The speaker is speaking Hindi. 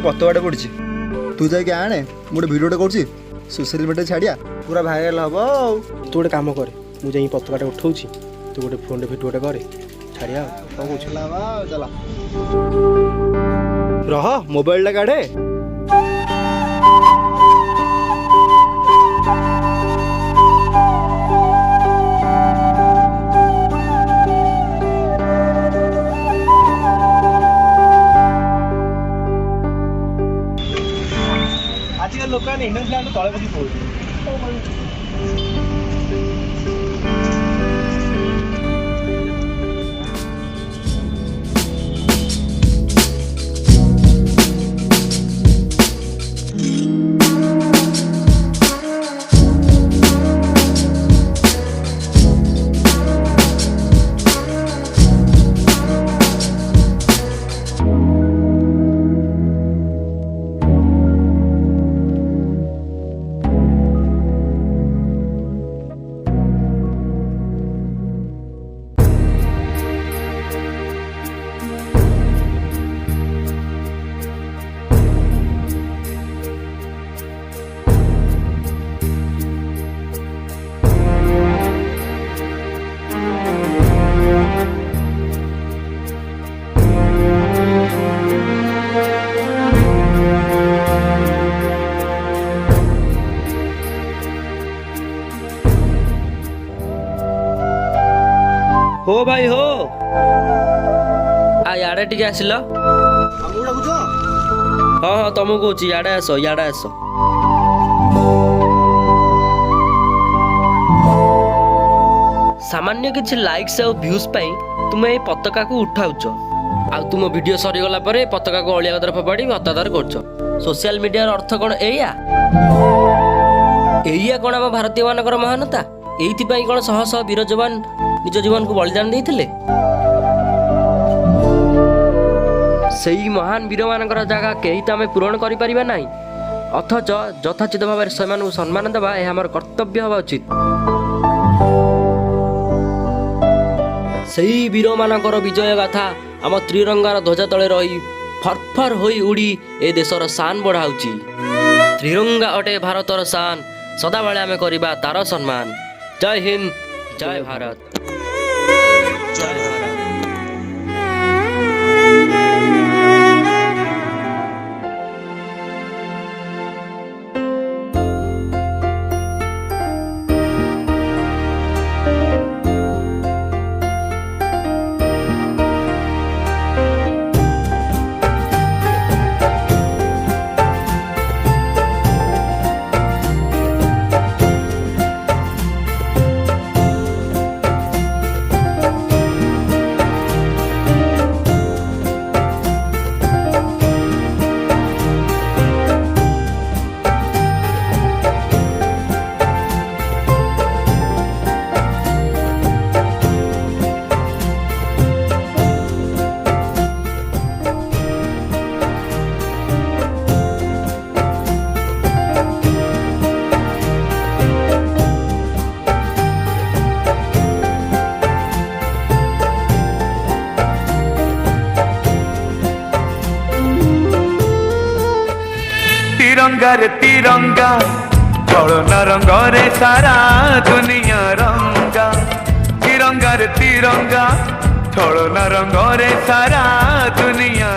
पतवाटे पड़ी तू जाके आने गोटे भिडियोटे कर सोशल मीडिया छाड़िया पूरा भाइराल हम। तू गोटे कम कर मुझे पतवाटे उठाऊँ तू गोटे फोन भिडियोटे कर छाड़िया कौन कह रह मोबाइल काढ़े आजकल लोक इंडस्ट्री तले बस पड़े हो भाई हो याडे टिके आसिल हाँ हाँ तुमको कौच याडे आस सामान्य किसी लाइक्स और व्यूज पाई तुम ये पताका को उठाउच आ तुम वीडियो सरीगला पताका को अलिया गदर फपाड़ी हतादार कर सोशल मीडिया अर्थ कौन एया कौन आम भारतीय मानकर महानता एइथिपाई कौन शह शह वीर जवान निज जीवन को बलिदान देइथिले सेई महान वीर मानकर जगह कहीं तो आम पूरण करि परिबा नाही अथच यथाचित भाव में सेमानकु सम्मान देवा यह आमर कर्तव्य हवा उचित। सेई वीर मानकर विजय गाथा आम त्रिरंगार ध्वजा तले रही फरफर होई उड़ी ए देशर शान बढ़ाउची। त्रिरंगा अटे भारतर शान सदा बेले आम करिबा तार सम्मान। जय हिंद जय भारत जय भारत। तिरंगा रे तिरंगा चलो न रंग रे सारा दुनिया रंगा। तिरंगा रे तिरंगा चलो न रंग रे सारा दुनिया